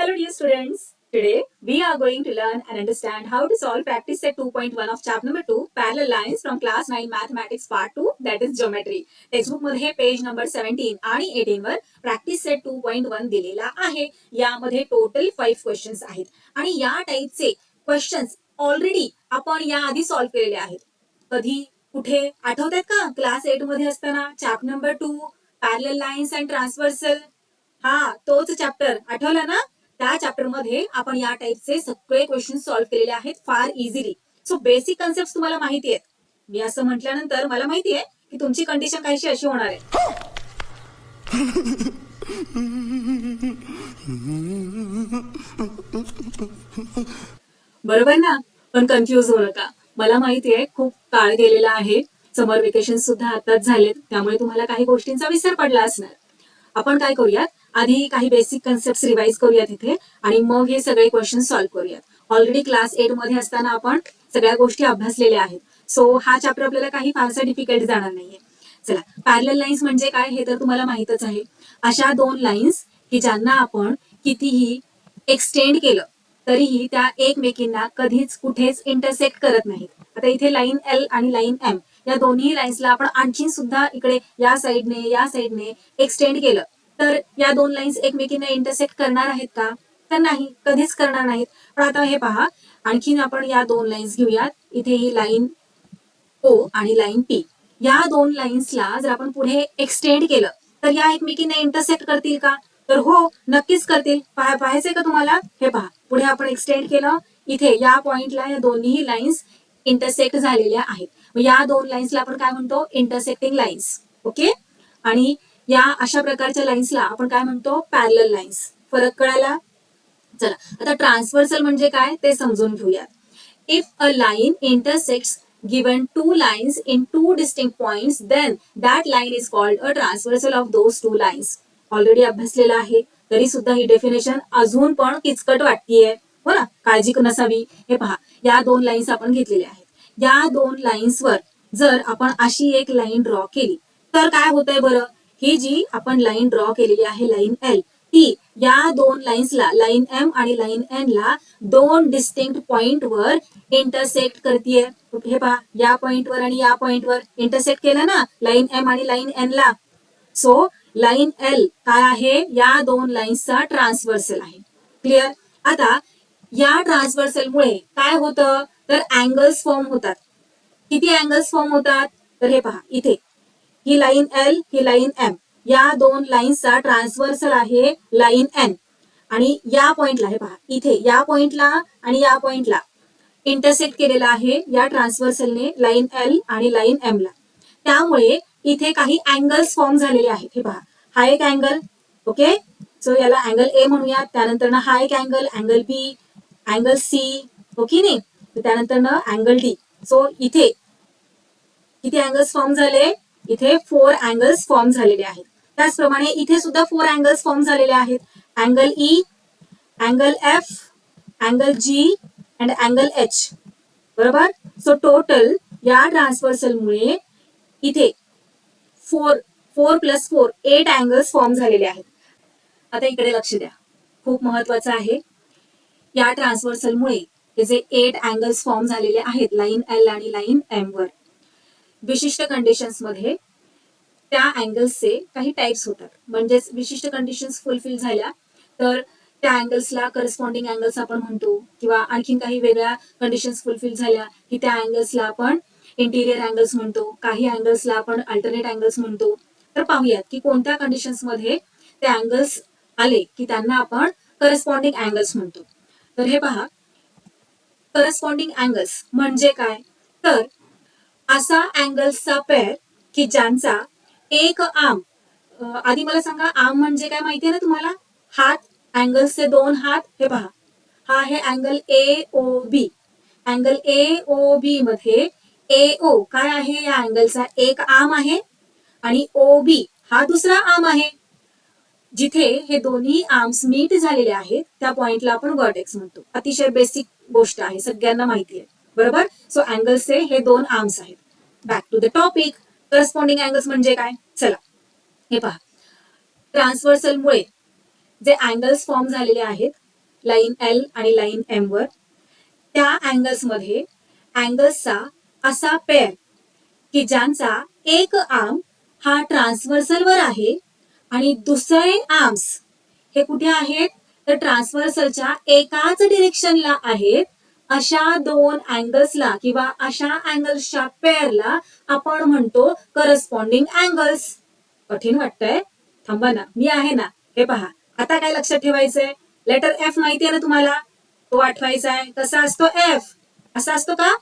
Hello dear students. Today we are going to learn and understand how to solve practice set 2.1 of chapter number 2 parallel lines from class 9 mathematics part 2 that is geometry. Textbook मध्ये page number 17 आणि 18 वर practice set 2.1 दिलेला आहे. यामध्ये total 5 questions आहेत आणि या टाइपचे क्वेश्चन्स ऑलरेडी आपण याआधी सॉल्व्ह केलेले आहेत. कधी कुठे आठवतात का? क्लास 8 मध्ये असताना chapter number 2 parallel lines and transversal. हा तोच चॅप्टर आठवला ना? त्या चॅप्टर मध्ये आपण या टाइपचे सगळे क्वेश्चन सॉल्व्ह केलेले आहेत फार इझिली. सो बेसिक कन्सेप्ट तुम्हाला माहिती आहेत. मी असं म्हटल्यानंतर मला माहिती आहे की तुमची कंडिशन काहीशी अशी होणार आहे. बरोबर ना? पण कन्फ्युज होऊ नका. मला माहिती आहे खूप काळ गेलेला आहे. समर वेकेशन सुद्धा आताच झालेत, त्यामुळे तुम्हाला काही गोष्टींचा विसर पडला असणार. आपण काय करूयात, आधी काही बेसिक कन्सेप्ट रिवाइज करूयात इथे आणि मग हे सगळे क्वेश्चन सॉल्व्ह करूयात. ऑलरेडी क्लास 8 मध्ये असताना आपण सगळ्या गोष्टी अभ्यासलेल्या आहेत. सो हा चॅप्टर आपल्याला काही फारसा डिफिकल्ट जाणार नाहीये. चला, पॅरलल लाईन्स म्हणजे काय हे तर तुम्हाला माहितच आहे. अशा दोन लाईन्स की ज्यांना आपण कितीही एक्सटेंड केलं तरीही त्या एकमेकींना कधीच कुठेच इंटरसेक्ट करत नाहीत. आता इथे लाईन एल आणि लाईन एम या दोन्ही लाईन्सला आपण आणखी सुद्धा इकडे या साईडने एक्सटेंड केलं तर या दोन लाईन्स एकमेकींना इंटरसेक्ट करणार आहेत का? तर नाही, कधीच करणार नाहीत. पण आता हे पहा, आणखीन आपण या दोन लाईन्स घेऊयात. इथे ही लाईन ओ आणि लाईन पी, या दोन लाईन्सला जर आपण पुढे एक्सटेंड केलं तर या एकमेकींना इंटरसेक्ट करतील का? तर हो, नक्कीच करतील. पाहायचंय का तुम्हाला? हे पहा, पुढे आपण एक्सटेंड केलं, इथे या पॉइंटला या दोन्ही लाईन्स इंटरसेक्ट झालेल्या आहेत. या दोन लाईन्सला आपण काय म्हणतो? Intersecting lines. ओके. आणि या अशा प्रकारच्या लाईन्सला आपण काय म्हणतो? Parallel lines. फरक कळाला? चला, आता ट्रान्सव्हर्सल म्हणजे काय ते समजून घेऊयात. If a line intersects given two lines in two distinct points, then that line is called a transversal of those two lines. Already अभ्यासलेला आहे, तरी सुद्धा ही डेफिनेशन अजून पण किचकट वाटतीये, हो ना? काळजी नसावी. हे पहा, या दोन लाईन्स आपण घेतलेल्या आहेत. या दोन लाईन्सवर जर आपण अशी एक लाईन ड्रॉ केली तर काय होतंय बरं? ही जी आपण लाईन ड्रॉ केलेली आहे लाईन एल, ती या दोन लाईन्सला, लाईन एम आणि लाईन एन ला दोन डिस्टिंक्ट पॉइंटवर इंटरसेक्ट करतीये. हे पहा, या पॉइंटवर आणि या पॉइंटवर इंटरसेक्ट केलं ना लाईन एम आणि लाईन एन ला. सो लाईन एल काय आहे? या दोन लाईन्सचा ट्रान्सव्हर्सल आहे. क्लिअर? आता या ट्रान्सव्हर्सलमुळे काय होतं? तर अँगल्स फॉर्म होतात. किती अँगल्स फॉर्म होतात? तर हे पहा, इथे ही लाईन एल, ही लाईन एम, या दोन लाईन्सचा ट्रान्सव्हर्सल आहे लाईन एन. आणि या पॉइंटला, हे पहा, इथे या पॉइंटला आणि या पॉइंटला इंटरसेक्ट केलेला आहे या ट्रान्सव्हर्सलने लाईन एल आणि लाईन एम ला. त्यामुळे इथे काही अँगल्स फॉर्म झालेले आहेत. हे पहा, हा एक अँगल. ओके. सो याला अँगल ए म्हणूयात. त्यानंतर हा एक अँगल, अँगल बी, अँगल सी. ओके नाही? त्यानंतर अँगल डी. सो इथे किती अँगल्स फॉर्म झाले? इथे 4 अँगल्स फॉर्म झालेले आहेत. त्याचप्रमाणे इथे सुद्धा 4 अँगल्स फॉर्म झालेले आहेत. Angle E, angle F, angle G and angle H. बरोबर? सो टोटल या ट्रान्सव्हर्सलमुळे इथे 4 + 4 8 अँगल्स फॉर्म झालेले आहेत. आता इकडे लक्ष द्या, खूप महत्वाचं आहे. या ट्रान्सव्हर्सलमुळे हे जे 8 अँगल्स फॉर्म झालेले आहेत लाईन एल आणि लाईन एम वर, विशिष्ट कंडिशन्स मध्ये त्या अँगल्सचे काही टाइप्स होतात. म्हणजेच विशिष्ट कंडिशन्स फुलफिल झाल्या तर त्या अँगल्सला करस्पॉन्डिंग अँगल्स आपण म्हणतो, किंवा आणखीन काही वेगळ्या कंडिशन्स फुलफिल झाल्या की त्या अँगल्सला आपण इंटिरियर अँगल्स म्हणतो, काही अँगल्सला आपण अल्टरनेट अँगल्स म्हणतो. तर पाहूयात की कोणत्या कंडिशन्स मध्ये ते अँगल्स आले की त्यांना आपण करस्पॉन्डिंग अँगल्स म्हणतो. तर हे पहा, करस्पॉन्डिंग अँगल्स म्हणजे काय? तर असा अँगल्सचा पेअर की ज्यांचा एक आर्म, आधी मला सांगा आर्म म्हणजे काय माहितीये ना तुम्हाला? हात, अँगल्सचे 2 हात. हे पहा, हा आहे angle A O B. Angle A O B मध्ये ए ओ काय आहे? या अँगलचा एक आर्म आहे आणि ओ बी हा दुसरा आर्म आहे. जिथे हे दोन्ही आर्म्स मीट झालेले आहेत त्या पॉइंटला आपण वर्टेक्स म्हणतो. अतिशय बेसिक गोष्ट आहे, सगळ्यांना माहिती आहे. बरोबर? सो अँगल्सचे हे 2 आर्म्स आहेत. Back to the topic. Corresponding angles म्हणजे काय? चला, हे पहा, ट्रान्सव्हर्सलमुळे जे अँगल्स फॉर्म झालेले आहेत लाईन एल आणि लाईन एम वर, त्या अँगल्समध्ये अँगल्सचा असा पेअर की ज्यांचा एक आर्म हा ट्रान्सव्हर्सलवर आहे आणि दुसरे आर्म्स हे कुठे आहेत, तर ट्रान्सव्हर्सलच्या एकाच डिरेक्शनला आहेत, अशा दोन अँगल्सला किंवा अशा अँगल्सच्या पेअरला आपण म्हणतो करस्पॉन्डिंग अँगल्स. कठीण वाटतंय? थांबा ना, मी आहे ना. हे पहा, आता काय लक्षात ठेवायचंय, लेटर एफ माहिती आहे ना तुम्हाला, तो आठवायचा आहे. कसा असतो एफ? असा असतो का,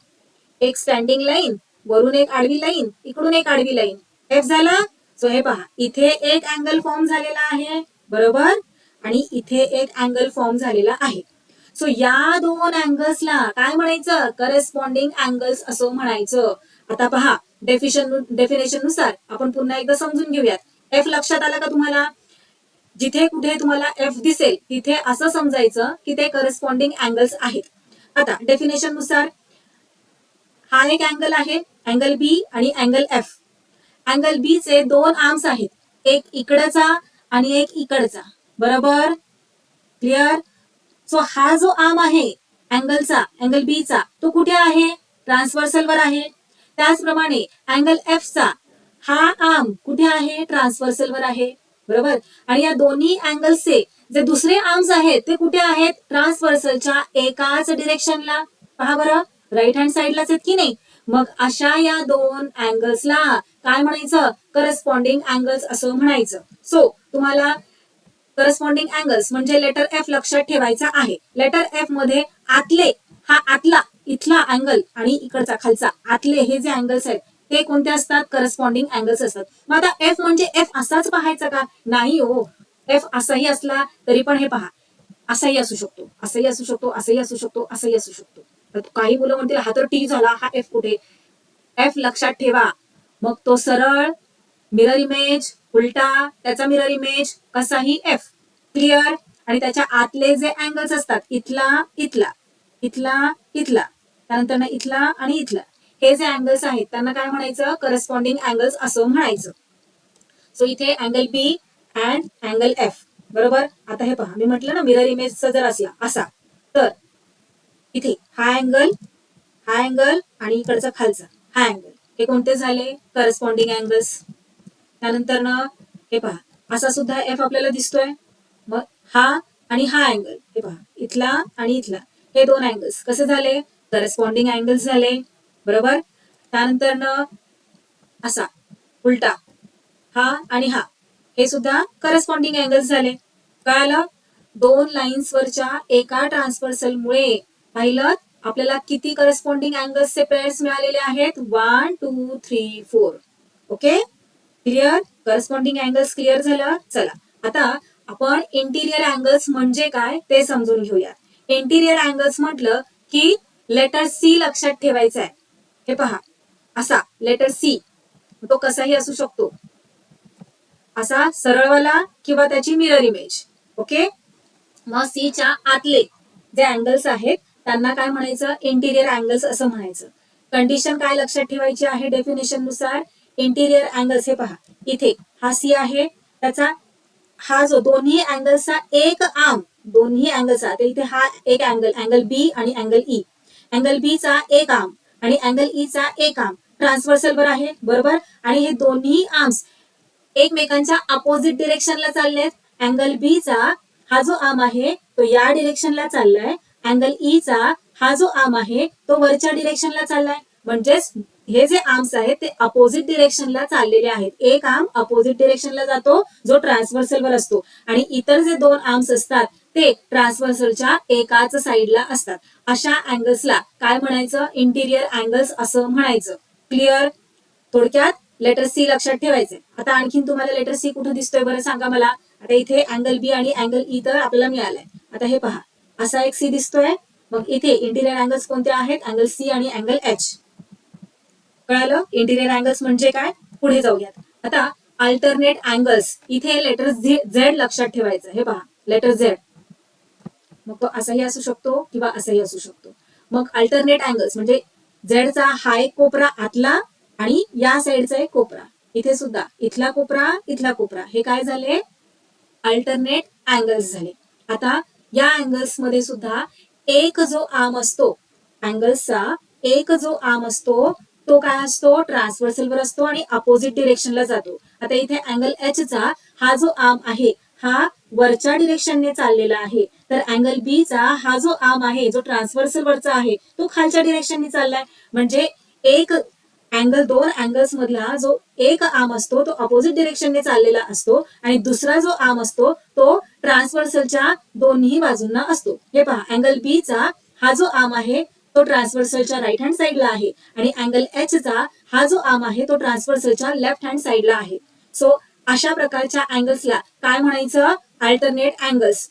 एक स्टँडिंग लाईन, वरून एक आडवी लाईन, इकडून एक आडवी लाईन, एफ झाला. सो हे पहा, इथे एक अँगल फॉर्म झालेला आहे, बरोबर, आणि इथे एक अँगल फॉर्म झालेला आहे. सो या दोन अँगल्सला काय म्हणायचं, करस्पॉन्डिंग अँगल्स असं म्हणायचं. आता पहा, डेफिनेशन नुसार आपण पुन्हा एकदा समजून घेऊयात. एफ लक्षात आला का तुम्हाला? जिथे कुठे तुम्हाला एफ दिसेल तिथे असं समजायचं की ते करस्पॉन्डिंग अँगल्स आहेत. आता डेफिनेशन नुसार हा एक अँगल आहे, अँगल बी आणि अँगल एफ. अँगल बी चे दोन आर्म्स आहेत, एक इकडचा आणि एक इकडचा, बरोबर, क्लिअर. सो हा जो आर्म आहे अँगलचा, अँगल बी चा, तो कुठे आहे, ट्रान्सव्हर्सलवर आहे. त्याचप्रमाणे अँगल एफ चा हा आर्म कुठे आहे, ट्रान्सव्हर्सलवर आहे, बरोबर. आणि या दोन्ही अँगल्सचे जे दुसरे आर्म्स आहेत ते कुठे आहेत, ट्रान्सव्हर्सलच्या एकाच डिरेक्शनला. पहा बरं, राईट हँड साइडलाच आहेत की नाही. मग अशा या दोन अँगल्सला काय म्हणायचं, करस्पॉन्डिंग अँगल्स असं म्हणायचं. सो तुम्हाला करस्पॉन्डिंग अँगल्स म्हणजे लेटर एफ लक्षात ठेवायचा आहे. लेटर एफ मध्ये आतले, हा आतला इथला अँगल आणि इकडचा खालचा, आतले हे जे अँगल्स आहेत ते कोणते असतात, करस्पॉन्डिंग अँगल्स असतात. मग आता एफ म्हणजे एफ असाच पाहायचा का, नाही हो. एफ असाही असला तरी पण हे पहा, असाही असू शकतो, असंही असू शकतो, असंही असू शकतो, असंही असू शकतो. तर काही मुलं म्हणतील हा तर टी झाला, हा एफ कुठे. एफ लक्षात ठेवा, मग तो सरळ, मिरर इमेज, उलटा, त्याचा मिरर इमेज, कसाही एफ, क्लिअर. आणि त्याच्या आतले जे अँगल्स असतात, इथला इथला, इथला इथला, त्यानंतर इथला आणि इथला, हे जे अँगल्स आहेत त्यांना काय म्हणायचं, करस्पॉन्डिंग अँगल्स असं म्हणायचं. सो इथे angle B and angle F, बरोबर. आता हे पहा, मी म्हटलं ना मिरर इमेजचा जर असला असा, तर इथे हा अँगल, हा अँगल आणि इकडचा खालचा हा अँगल, हे कोणते झाले, करस्पॉन्डिंग अँगल्स. त्यानंतर ना हे पहा, असा सुद्धा एफ आपल्याला दिसतोय. मग हा आणि हा अँगल, हे पहा, इथला आणि इथला, हे दोन अँगल्स कसे झाले, करस्पॉन्डिंग अँगल्स झाले, बरोबर. त्यानंतर ना असा उलटा, हा आणि हा, हे सुद्धा करस्पॉन्डिंग अँगल्स झाले. कळालं, दोन लाईन्स वरच्या एका ट्रान्सव्हर्सलमुळे पाहिलं आपल्याला किती करस्पॉन्डिंग अँगल्सचे पेअर्स मिळालेले आहेत, 1 2 3 4. Okay, clear, corresponding angles clear झालं. चला आता आपण इंटिरियर अँगल्स म्हणजे काय ते समजून घेऊया. इंटिरियर अँगल्स म्हटलं की लेटर सी लक्षात ठेवायचा आहे. हे पहा, असा लेटर सी, तो कसाही असू शकतो, असा सरळवाला किंवा त्याची मिरर इमेज. ओके, मग सीच्या आतले जे अँगल्स आहेत त्यांना काय म्हणायचं, इंटिरियर अँगल्स असं म्हणायचं. कंडिशन काय लक्षात ठेवायची आहे डेफिनेशन नुसार, इंटिरियर अँगल्स, हे पहा, इथे हा सी आहे, त्याचा हा जो दोन्ही अँगल्सचा एक आर्म, दोन्ही अँगलचा, इथे हा एक अँगल, अँगल बी आणि अँगल ई, अँगल बी चा एक आर्म आणि अँगल ई चा एक आर्म ट्रान्सव्हर्सलवर आहे, बरोबर. आणि हे दोन्ही आर्म्स एकमेकांच्या अपोजिट डिरेक्शनला चाललेत. अँगल बी चा हा जो आर्म आहे तो या डिरेक्शनला चाललाय, अँगल ई चा हा जो आर्म आहे तो वरच्या डिरेक्शनला चाललाय. म्हणजेच हे जे आर्म्स आहेत ते अपोजिट डिरेक्शनला चाललेले आहेत. एक आर्म अपोजिट डिरेक्शनला जातो जो ट्रान्सव्हर्सलवर असतो आणि इतर जे दोन आर्म्स असतात ते ट्रान्सव्हर्सलच्या एकाच साईडला असतात. अशा अँगल्सला काय म्हणायचं, इंटिरियर अँगल्स असं म्हणायचं. क्लिअर, थोडक्यात लेटर सी लक्षात ठेवायचे. आता आणखीन तुम्हाला लेटर सी कुठे दिसतोय बरं सांगा मला. आता इथे अँगल बी आणि अँगल ई तर आपल्याला मिळालंय. आता हे पहा, असा एक सी दिसतोय. मग इथे इंटिरियर अँगल्स कोणते आहेत, अँगल सी आणि अँगल एच. कळालं इंटिरियर अँगल्स म्हणजे काय. पुढे जाऊयात. आता अल्टरनेट अँगल्स, इथे लेटर झेड लक्षात ठेवायचं. हे पहा, लेटर झेड, मग तो असाही असू शकतो किंवा असाही असू शकतो. मग अल्टरनेट अँगल्स म्हणजे झेडचा हा एक कोपरा आतला आणि या साईडचा एक कोपरा, इथे सुद्धा इथला कोपरा, इथला कोपरा, हे काय झाले, अल्टरनेट अँगल्स झाले. आता या अँगल्स मध्ये सुद्धा एक जो आर्म असतो, अँगल्सचा एक जो आर्म असतो तो काय असतो, ट्रान्सव्हर्सल वर असतो आणि अपोजिट डिरेक्शनला जातो. आता इथे अँगल एच चा हा जो आर्म आहे हा वरच्या डिरेक्शनने चाललेला आहे, तर अँगल बी चा हा जो आर्म आहे जो ट्रान्सव्हर्सल वरचा आहे तो खालच्या डिरेक्शनने चाललाय. म्हणजे एक अँगल, दोन अँगल्स मधला जो एक आर्म असतो तो अपोजिट डिरेक्शनने चाललेला असतो आणि दुसरा जो आर्म असतो तो ट्रान्सव्हर्सलच्या दोन्ही बाजूंना असतो. हे पहा, अँगल बी चा हा जो आर्म आहे तो ट्रान्सव्हर्सलच्या राईट हँड साईडला आहे आणि अँगल एच चा हा जो आर्म आहे तो ट्रान्सव्हर्सलच्या लेफ्ट हँड साईडला आहे. सो अशा प्रकारच्या अँगल्सला काय म्हणायचं, alternate angles.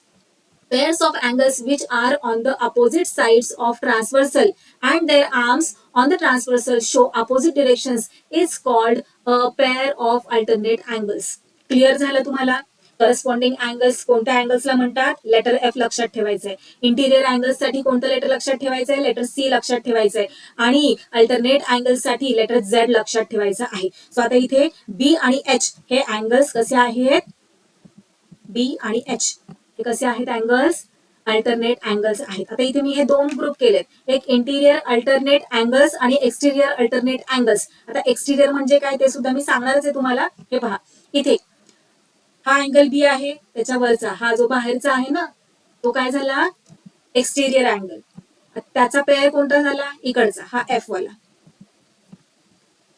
Pairs of angles which are on the opposite sides of transversal and their arms on the transversal show opposite directions is called a pair of alternate angles. Clear झालं तुम्हाला? Corresponding angles कोणत्या अँगल्सला म्हणतात, letter F लक्षात ठेवायचंय. Interior angles साठी कोणतं letter लक्षात ठेवायचंय, लेटर सी लक्षात ठेवायचंय आणि अल्टरनेट अँगल्स साठी लेटर झेड लक्षात ठेवायचं आहे. सो आता इथे बी आणि एच हे अँगल्स कसे आहेत, बी आणि एच हे कसे आहेत अँगल्स, अल्टरनेट अँगल्स आहेत. आता इथे मी हे दोन ग्रुप केलेत, एक इंटिरियर अल्टरनेट अँगल्स आणि एक्सटिरियर अल्टरनेट अँगल्स. आता एक्सटिरियर म्हणजे काय ते सुद्धा मी सांगणारच आहे तुम्हाला. हे पहा, इथे हा अँगल बी आहे, त्याच्यावरचा हा जो बाहेरचा आहे ना तो काय झाला, एक्सटिरियर अँगल. त्याचा पेअर कोणता झाला, इकडचा हा एफ वाला.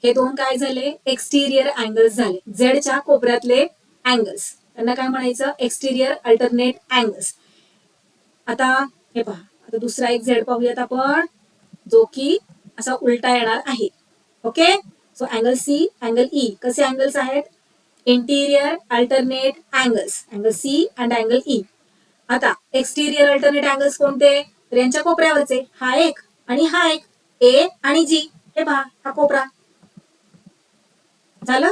हे दोन काय झाले, एक्सटिरियर अँगल्स झाले, झेडच्या कोपऱ्यातले अँगल्स. त्यांना काय म्हणायचं, एक्सटिरियर अल्टरनेट अँगल्स. आता हे पहा, आता दुसरा एक झेड पाहूयात आपण, जो की असा उलटा येणार आहे. Okay, so angle C, angle E कसे अँगल्स आहेत, interior alternate angles, angle C and angle E. आता एक्सटिरियर अल्टरनेट अँगल्स कोणते, तर यांच्या कोपऱ्यावरचे हा एक आणि हा एक, ए आणि जी. हे पहा, हा कोपरा झालं.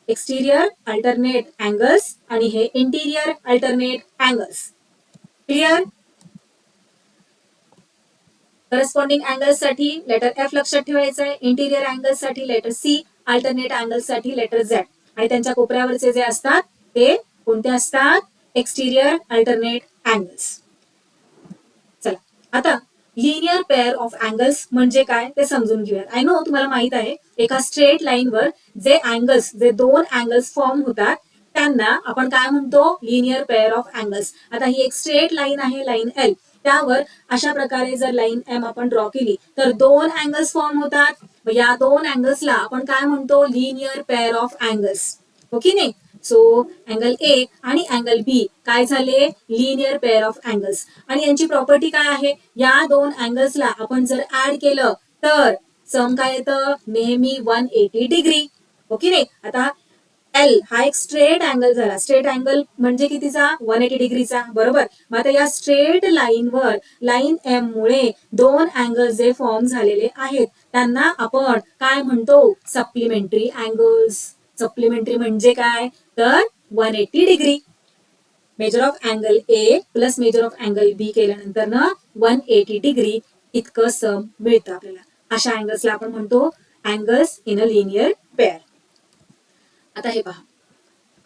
एक्सटिरियर अल्टरनेट अँगल्स आणि हे interior alternate angles. Clear? Corresponding angles साठी लेटर एफ लक्षात ठेवायचं आहे, इंटिरियर अँगल्स साठी लेटर सी, अल्टरनेट अँगल्स साठी लेटर झेड आणि त्यांच्या कोपऱ्यावरचे जे असतात ते कोणते असतात, एक्सटिरियर अल्टरनेट अँगल्स. चला आता लिनियर पेअर ऑफ अँगल्स म्हणजे काय ते समजून घेऊयात. आय नो तुम्हाला माहित आहे, एका स्ट्रेट लाईनवर जे अँगल्स, जे दोन अँगल्स फॉर्म होतात त्यांना आपण काय म्हणतो, लिनियर पेअर ऑफ अँगल्स. आता ही एक स्ट्रेट लाईन आहे, लाईन एल, त्यावर अशा प्रकारे जर लाईन एम आपण ड्रॉ केली तर दोन अँगल्स फॉर्म होतात. या दोन अँगल्सला आपण काय म्हणतो, लिनियर पेअर ऑफ अँगल्स. हो की नाही? सो अँगल ए आणि अँगल बी काय झाले, लिनियर पेअर ऑफ अँगल्स. आणि यांची प्रॉपर्टी काय आहे, या दोन अँगल्सला आपण जर ऍड केलं तर सम काय येतं, नेहमी 180 डिग्री. हो की नाही? आता एल हा एक स्ट्रेट अँगल झाला, स्ट्रेट अँगल म्हणजे कितीचा, 180 डिग्रीचा, बरोबर. मग आता या स्ट्रेट लाईनवर लाईन एम मुळे दोन अँगल जे फॉर्म झालेले आहेत त्यांना आपण काय म्हणतो, सप्लिमेंटरी अँगल्स. सप्लिमेंटरी म्हणजे काय, तर 180 degree. Measure of angle A plus measure of angle B केल्यानंतर ना 180 डिग्री इतकं सम मिळतं आपल्याला. अशा अँगल्सला आपण म्हणतो angles in a linear pair. आता हे पहा,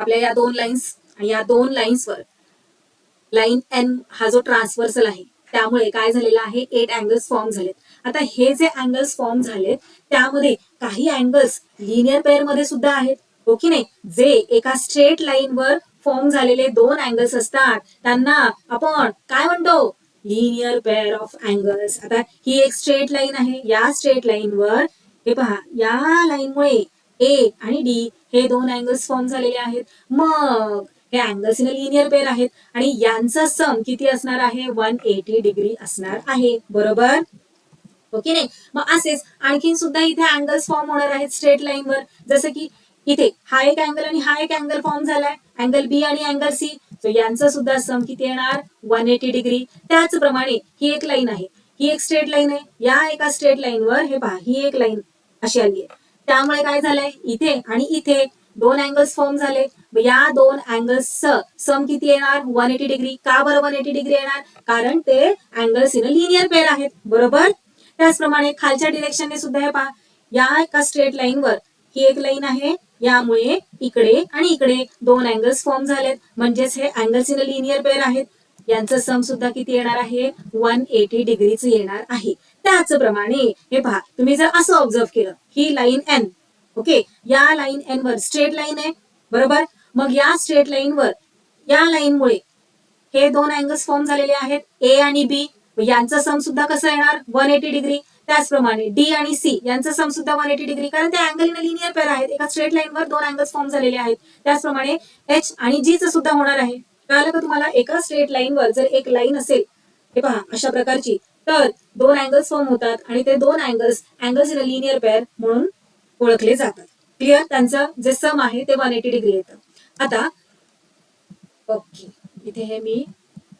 आपल्या या दोन लाईन्स आणि या दोन लाईन्सवर लाईन एन हा जो ट्रान्सव्हर्सल आहे त्यामुळे काय झालेलं आहे, 8 अँगल्स फॉर्म झालेत. आता हे जे अँगल्स फॉर्म झालेत त्यामध्ये काही अँगल्स लिनियर पेअर मध्ये सुद्धा आहेत. हो की नाही? जे एका स्ट्रेट लाईनवर फॉर्म झालेले दोन अँगल्स असतात त्यांना आपण काय म्हणतो, लिनियर पेअर ऑफ अँगल्स. आता ही एक स्ट्रेट लाईन आहे, या स्ट्रेट लाईनवर हे पहा, या लाईनमुळे ए आणि डी हे दोन अँगल्स फॉर्म झालेले आहेत. मग हे अँगल्स इन लिनियर पेअर आहेत आणि यांचा सम किती असणार आहे, 180 डिग्री असणार आहे, बरोबर. हो की नाही? मग असेच आणखीन सुद्धा इथे अँगल्स फॉर्म होणार आहेत स्ट्रेट लाईनवर. जसं की इथे हा एक अँगल आणि हा एक अँगल फॉर्म झालाय, अँगल बी आणि अँगल सी. सो यांचा सुद्धा सम किती येणार, 180 डिग्री. त्याचप्रमाणे ही एक लाईन आहे, ही एक स्ट्रेट लाईन आहे, या एका स्ट्रेट लाईनवर हे पहा ही एक लाईन अशी आली आहे. त्यामुळे काय झालंय, इथे आणि इथे दोन अँगल्स फॉर्म झाले. या दोन अँगल्स सम किती येणार, 180 डिग्री. का बरं 180 डिग्री येणार, कारण ते अँगल्स इन लिनियर पेअर आहेत, बरोबर. त्याचप्रमाणे खालच्या डिरेक्शनने सुद्धा हे पहा, या एका स्ट्रेट लाईनवर ही एक लाईन आहे, यामुळे इकडे आणि इकडे दोन अँगल्स फॉर्म झालेत, म्हणजेच हे अँगल्स इन लिनियर पेअर आहेत. यांचं सम सुद्धा किती येणार आहे 180 डिग्रीच येणार आहे. त्याचप्रमाणे हे पहा, तुम्ही जर असं ऑब्झर्व केलं, ही लाईन एन, ओके, या लाईन एन वर स्ट्रेट लाईन आहे बरोबर. मग या स्ट्रेट लाईन वर या लाईनमुळे हे दोन अँगल्स फॉर्म झालेले आहेत ए आणि बी, यांचं सम सुद्धा कसं येणार 180 डिग्री. त्याचप्रमाणे डी आणि सी यांचं सम सुद्धा 180 डिग्री, कारण ते अँगल इन लिनियर पेअर आहेत, एका स्ट्रेट लाईनवर दोन अँगल्स फॉर्म झालेले आहेत. त्याचप्रमाणे एच आणि जी चं सुद्धा होणार आहे. कळालं का तुम्हाला? एका स्ट्रेट लाईनवर जर एक लाईन असेल, हे पहा अशा प्रकारची, तर दोन अँगल्स फॉर्म होतात आणि ते दोन अँगल्स इन लिनियर पेअर म्हणून ओळखले जातात. क्लिअर? त्यांचं जे सम आहे ते 180 डिग्री येतं. आता ओके, इथे हे मी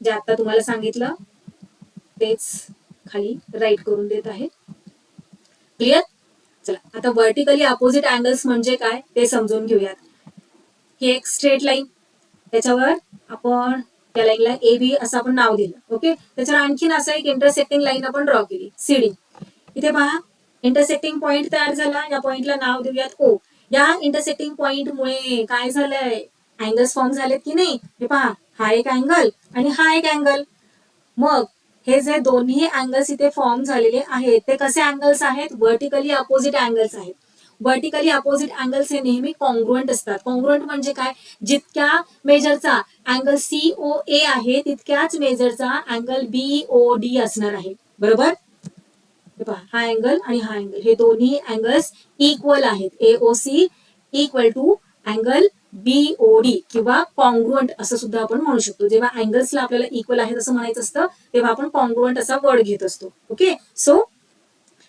जे आता तुम्हाला सांगितलं तेच खाली राईट करून देत आहे. क्लिअर? चला, आता व्हर्टिकली अपोजिट अँगल्स म्हणजे काय ते समजून घेऊयात. ही एक स्ट्रेट लाईन, त्याच्यावर आपण त्या लाईनला ए बी असं आपण नाव दिलं. ओके, त्याच्यावर आणखीन असं एक इंटरसेक्टिंग लाईन आपण ड्रॉ केली सीडी. इथे पहा इंटरसेक्टिंग पॉइंट तयार झाला, या पॉइंटला नाव देऊयात ओ. या इंटरसेक्टिंग पॉइंट मुळे काय झालंय, अँगल्स फॉर्म झालेत की नाही. हे पहा, हा एक अँगल आणि हा एक अँगल. मग हे जे दोन्ही अँगल्स इथे फॉर्म झालेले आहेत ते कसे अँगल्स आहेत, व्हर्टिकली अपोजिट अँगल्स आहेत. व्हर्टिकली अपोजिट अँगल्स हे नेहमी कॉन्ग्रुएंट असतात. कॉन्ग्रुएंट म्हणजे काय, जितक्या मेजरचा अँगल COA आहे तितक्याच मेजरचा अँगल BOD असणार आहे बरोबर. हा अँगल आणि हा अँगल हे दोन्ही अँगल्स इक्वल आहेत. AOC equal to angle BOD किंवा कॉन्ग्रुएंट असं सुद्धा आपण म्हणू शकतो. जेव्हा अँगल्सला आपल्याला इक्वल आहेत असं म्हणायचं असतं तेव्हा आपण कॉन्ग्रुएंट असा वर्ड घेत असतो. Okay, so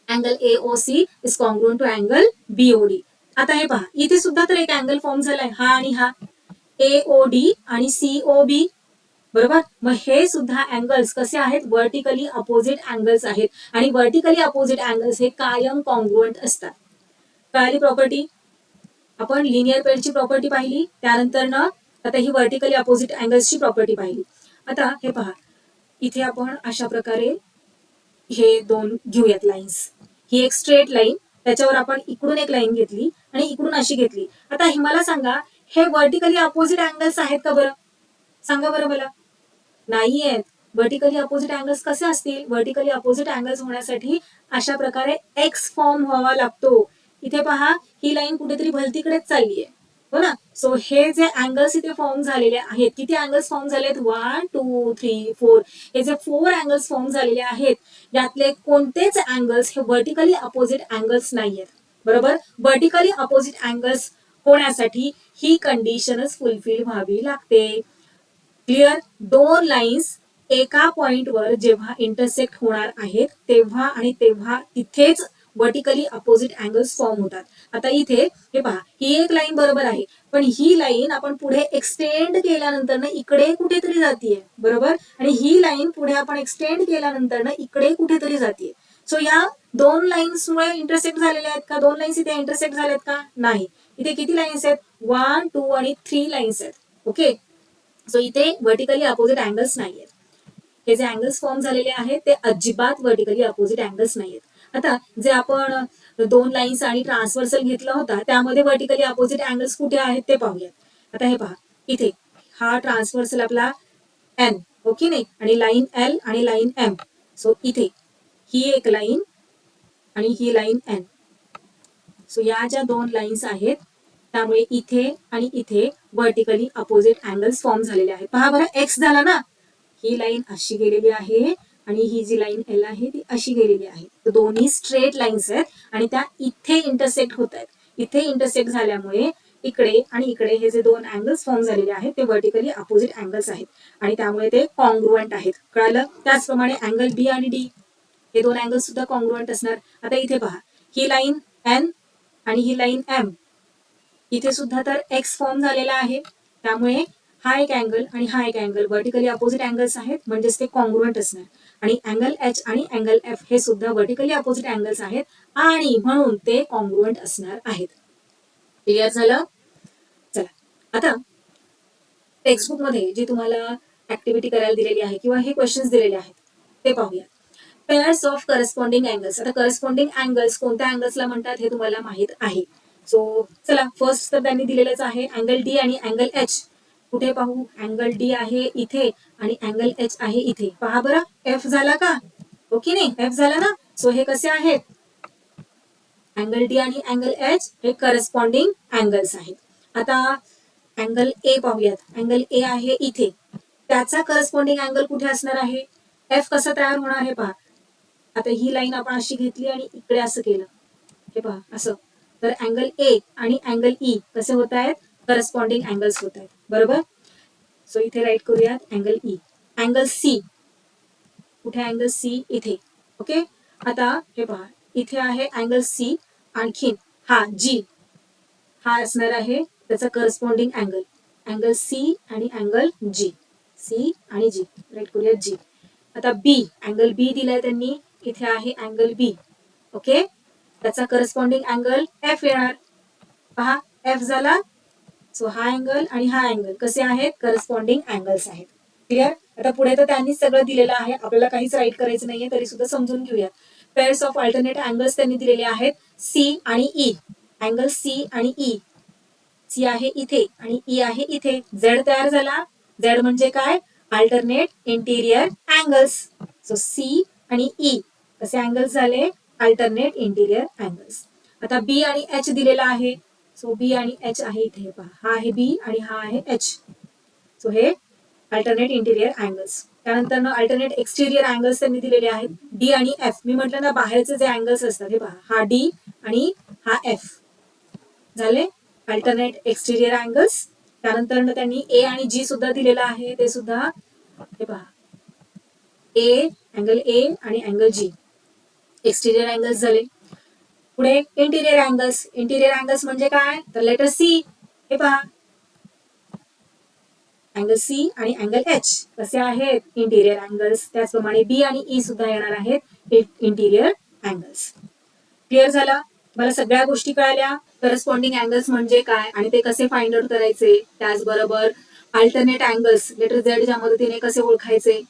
angle AOC is congruent to angle BOD. आता हे पहा, इथे सुद्धा तर एक अँगल फॉर्म झालाय, हा आणि हा AOD आणि COB बरोबर. मग हे सुद्धा अँगल्स कसे आहेत, व्हर्टिकली अपोजिट अँगल्स आहेत आणि व्हर्टिकली अपोजिट अँगल्स हे कायम कॉन्ग्रुएंट असतात. कळाली प्रॉपर्टी? आपण लिनियर पेअरची प्रॉपर्टी पाहिली, त्यानंतर ना आता ही व्हर्टिकली अपोजिट अँगल्सची प्रॉपर्टी पाहिली. आता हे पहा, इथे आपण अशा प्रकारे हे दोन घेऊयात लाईन्स. ही एक स्ट्रेट लाईन, त्याच्यावर आपण इकडून एक लाईन घेतली आणि इकडून अशी घेतली. आता हे मला सांगा, हे व्हर्टिकली अपोजिट अँगल्स आहेत का बरं? सांगा बरं मला. नाही आहेत. व्हर्टिकली अपोजिट अँगल्स कसे असतील? व्हर्टिकली अपोजिट अँगल्स होण्यासाठी अशा प्रकारे एक्स फॉर्म व्हावा लागतो. इथे पहा, ही लाईन कुठेतरी भलतीकडेच चालली आहे, हो ना. सो हे जे अँगल्स इथे फॉर्म झालेले आहेत, किती अँगल्स फॉर्म झालेत, 1 2 3 4, हे जे 4 अँगल्स फॉर्म झालेले आहेत यातले कोणतेच अँगल्स हे व्हर्टिकली अपोजिट अँगल्स नाहीयेत बरोबर. व्हर्टिकली अपोजिट अँगल्स होण्यासाठी ही कंडिशनच फुलफिल व्हावी लागते. क्लिअर? दोन लाईन्स एका पॉइंटवर जेव्हा इंटरसेक्ट होणार आहेत तेव्हा आणि तेव्हा तिथेच व्हर्टिकली अपोजिट अँगल्स फॉर्म होतात. आता इथे हे पहा, ही एक लाईन बरोबर आहे, पण ही लाईन आपण पुढे एक्सटेंड केल्यानंतर ना इकडे कुठेतरी जातीये बरोबर, आणि ही लाईन पुढे आपण एक्सटेंड केल्यानंतर ना इकडे कुठेतरी जातीये. सो या दोन लाईन्समुळे इंटरसेक्ट झालेल्या आहेत का? दोन लाईन्स इथे इंटरसेक्ट झालेत का? नाही. इथे किती लाईन्स आहेत, 1 2 आणि 3 लाईन्स आहेत. ओके, सो इथे व्हर्टिकली अपोजिट अँगल्स नाहीयेत. हे जे अँगल्स फॉर्म झालेले आहेत ते अजिबात व्हर्टिकली अपोजिट अँगल्स नाहीयेत. आता जे आपण दोन लाईन्स आणि ट्रान्सव्हर्सल घेतला होता त्यामध्ये व्हर्टिकली अपोजिट अँगल्स कुठे आहेत ते पाहूयात. आता हे पहा, इथे हा ट्रान्सव्हर्सल आपला N, ओके नाही, आणि लाईन L आणि लाईन M. सो इथे ही एक लाईन आणि ही लाईन N. सो या ज्या दोन लाईन्स आहेत त्यामुळे इथे आणि इथे व्हर्टिकली अपोजिट अँगल्स फॉर्म झालेले आहेत. पहा बरं, एक्स झाला ना, ही लाईन अशी गेलेली आहे आणि ही जी लाईन L आहे ती अशी गेलेली आहे. तर दोन्ही स्ट्रेट लाईन्स आहेत आणि त्या इथे इंटरसेक्ट होत आहेत. इथे इंटरसेक्ट झाल्यामुळे इकडे आणि इकडे हे जे दोन अँगल्स फॉर्म झालेले आहेत ते व्हर्टिकली अपोजिट अँगल्स आहेत आणि त्यामुळे ते कॉन्ग्रुएंट आहेत. कळालं? त्याचप्रमाणे अँगल B आणि D हे दोन अँगल्स सुद्धा कॉन्ग्रुएंट असणार. आता इथे पहा, ही लाईन N आणि ही लाईन M, इथे सुद्धा तर एक्स फॉर्म झालेला आहे, त्यामुळे हा एक अँगल आणि हा एक अँगल व्हर्टिकली अपोजिट अँगल्स आहेत, म्हणजेच ते कॉन्ग्रुएंट असणार. आणि अँगल H आणि अँगल F हे सुद्धा व्हर्टिकली अपोजिट अँगल्स आहेत आणि म्हणून ते कॉन्ग्रुएंट असणार आहेत. क्लिअर झालं? चला, आता टेक्स्टबुक मध्ये जी तुम्हाला ऍक्टिव्हिटी करायला दिलेली आहे किंवा हे क्वेश्चन्स दिलेले आहेत ते पाहूया. Pairs of corresponding angles. आता करस्पॉन्डिंग अँगल्स कोणत्या अँगल्सला म्हणतात हे तुम्हाला माहित आहे. सो चला, फर्स्ट तर त्यांनी दिलेलंच आहे अँगल D आणि अँगल H. कुठे पाहू, अँगल डी आहे इथे आणि अँगल एच आहे इथे. पहा बरं, एफ झाला का, हो की नाही, एफ झाला ना. सो हे कसे आहेत, अँगल डी आणि अँगल एच हे करस्पॉन्डिंग अँगल्स आहेत. आता अँगल ए पाहूयात, अँगल ए आहे इथे, त्याचा करस्पॉन्डिंग अँगल कुठे असणार आहे, एफ कसा तयार होणार हे पहा. आता ही लाईन आपण अशी घेतली आणि इकडे असं केलं, हे पहा असं, तर अँगल ए आणि अँगल ई कसे होत आहेत, करस्पॉन्डिंग अँगल्स होत आहेत, बरोबर. सो इथे राईट करूयात अँगल ई. अँगल सी, कुठे अँगल सी इथे, ओके. आता हे पहा, इथे आहे अँगल सी, आणखीन हा जी, हा असणार आहे त्याचा करस्पॉन्डिंग अँगल, अँगल सी आणि अँगल जी, सी आणि जी, राईट करूया जी. आता बी, अँगल बी दिलाय त्यांनी, इथे आहे अँगल बी, ओके. त्याचा करस्पॉन्डिंग अँगल एफ येणार, पहा एफ झाला. सो हा अँगल आणि हा अँगल कसे आहेत, करस्पॉन्डिंग अँगल्स आहेत. क्लिअर. आता पुढे तर त्यांनी सगळं दिलेलं आहे, आपल्याला काहीच राईट करायचं नाहीये, तरी सुद्धा समजून घेऊया. पेअर्स ऑफ अल्टरनेट अँगल्स त्यांनी दिलेले आहेत, सी आणि ई, अँगल सी आणि ई, सी आहे इथे आणि ई आहे इथे, झेड तयार झाला. झेड म्हणजे काय, alternate interior angles. So C आणि ई कसे अँगल्स झाले, अल्टरनेट इंटिरियर अँगल्स. आता बी आणि एच दिलेला आहे, सो बी आणि एच आहे इथे, पहा हा आहे बी आणि हा आहे एच. सो हे अल्टरनेट इंटिरियर अँगल्स. त्यानंतर अल्टरनेट एक्सटिरियर अँगल्स त्यांनी दिलेले आहेत, डी आणि एफ. मी म्हटलं ना बाहेरचे जे अँगल्स असतात, हे पहा हा डी आणि हा एफ झाले अल्टरनेट एक्सटिरियर अँगल्स. त्यानंतर त्यांनी ए आणि जी सुद्धा दिलेला आहे, ते सुद्धा हे पहा, ए, अँगल ए आणि अँगल जी एक्सटिरियर अँगल्स झाले. पुढे इंटिरियर अँगल्स. इंटिरियर अँगल्स म्हणजे काय, तर लेटर सी, हे पहा अँगल सी आणि अँगल एच कसे आहेत, इंटिरियर अँगल्स. त्याचप्रमाणे बी आणि ई सुद्धा येणार आहेत इंटिरियर अँगल्स. क्लिअर झाला, मला सगळ्या गोष्टी कळाल्या, करस्पॉन्डिंग अँगल्स म्हणजे काय आणि ते कसे फाइंड आउट करायचे, त्याचबरोबर अल्टरनेट अँगल्स लेटर झेडच्या मदतीने कसे ओळखायचे,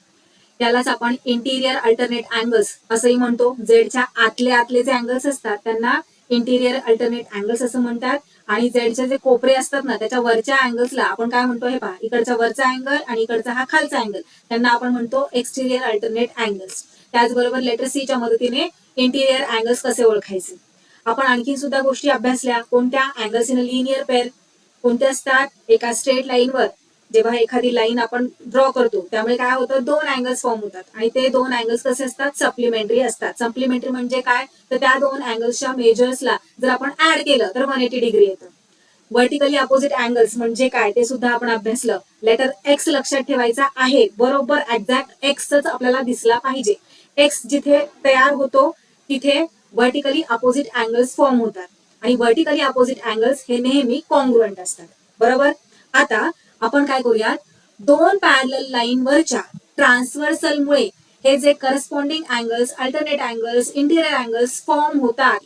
त्यालाच आपण इंटिरियर अल्टरनेट अँगल्स असंही म्हणतो. झेडच्या आतले जे अँगल्स असतात त्यांना इंटिरियर अल्टरनेट अँगल्स असं म्हणतात, आणि झेडचे जे कोपरे असतात ना त्याच्या वरच्या अँगल्सला आपण काय म्हणतो, हे पहा इकडचा वरचा अँगल आणि इकडचा हा खालचा अँगल, त्यांना आपण म्हणतो एक्सटिरियर अल्टरनेट अँगल्स. त्याचबरोबर लेटर सी च्या मदतीने इंटिरियर अँगल्स कसे ओळखायचे. आपण आणखी सुद्धा गोष्टी अभ्यासल्या, कोणत्या, angles in a linear pair कोणते असतात, एका स्ट्रेट लाईनवर जेव्हा एखादी लाईन आपण ड्रॉ करतो त्यामुळे काय होतं, दोन अँगल्स फॉर्म होतात आणि ते दोन अँगल्स कसे असतात, सप्लिमेंटरी असतात. सप्लिमेंटरी म्हणजे काय, तर त्या दोन अँगल्सच्या मेजर्सला जर आपण ऍड केलं तर 180 डिग्री येतं. व्हर्टिकली अपोजिट अँगल्स म्हणजे काय ते सुद्धा आपण अभ्यासलं. लेटर एक्स लक्षात ठेवायचा आहे, बरोबर एक्झॅक्ट एक्सच आपल्याला दिसला पाहिजे. एक्स जिथे तयार होतो तिथे व्हर्टिकली अपोजिट अँगल्स फॉर्म होतात आणि व्हर्टिकली अपोजिट अँगल्स हे नेहमी कॉन्ग्रुएंट असतात, बरोबर. आता आपण काय करूयात, दोन पॅरलल लाईन वरच्या ट्रान्सव्हर्सलमुळे हे जे corresponding angles, alternate angles, interior angles form होतात,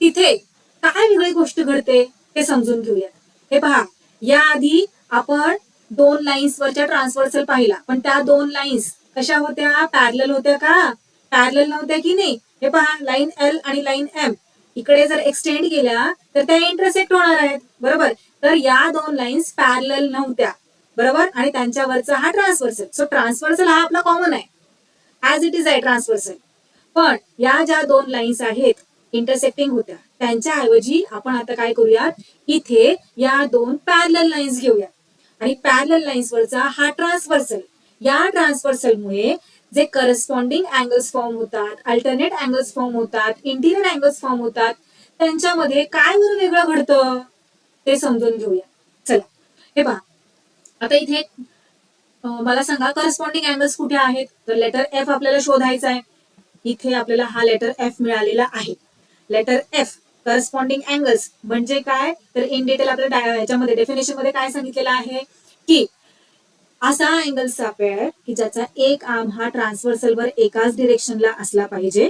तिथे काय वेगळी गोष्ट घडते ते समजून घेऊया. हे पहा, याआधी आपण दोन लाईन्स वरच्या ट्रान्सव्हर्सल पाहिला, पण त्या दोन लाईन्स कशा होत्या, पॅरलल होत्या का, पॅरलल नव्हत्या की नाही. हे पहा, लाईन एल आणि लाईन एम इकडे जर एक्सटेंड केल्या तर त्या इंटरसेक्ट होणार आहेत, बरोबर. तर या दोन लाईन्स पॅरलल नव्हत्या, बरोबर, आणि त्यांच्यावरचा हा ट्रान्सव्हर्सल. सो ट्रान्सव्हर्सल हा आपला कॉमन आहे, ऍज इट इज आहे ट्रान्सव्हर्सल. पण या ज्या दोन लाईन्स आहेत इंटरसेक्टिंग होत्या, त्यांच्याऐवजी आपण आता काय करूयात, इथे या दोन पॅरलल लाईन्स घेऊया आणि पॅरलल लाईन्स वरचा हा ट्रान्सव्हर्सल. या ट्रान्सव्हर्सलमुळे जे करस्पॉन्डिंग अँगल्स फॉर्म होतात, अल्टरनेट अँगल्स फॉर्म होतात, इंटिरियर अँगल्स फॉर्म होतात, त्यांच्यामध्ये काय वेगळं घडतं ते समजून घेऊया. चला, हे पहा, आता इथे मला सांगा करस्पॉन्डिंग अँगल्स कुठे आहेत, तर लेटर एफ आपल्याला शोधायचा आहे. इथे आपल्याला हा लेटर एफ मिळालेला आहे. लेटर एफ करस्पॉन्डिंग अँगल्स म्हणजे काय, तर इन डिटेल आपल्याला ह्याच्यामध्ये डेफिनेशन मध्ये काय सांगितलेलं आहे की असा अँगल्सचा पेअर की ज्याचा एक आर्म हा ट्रान्सव्हर्सलवर एकाच डिरेक्शनला असला पाहिजे.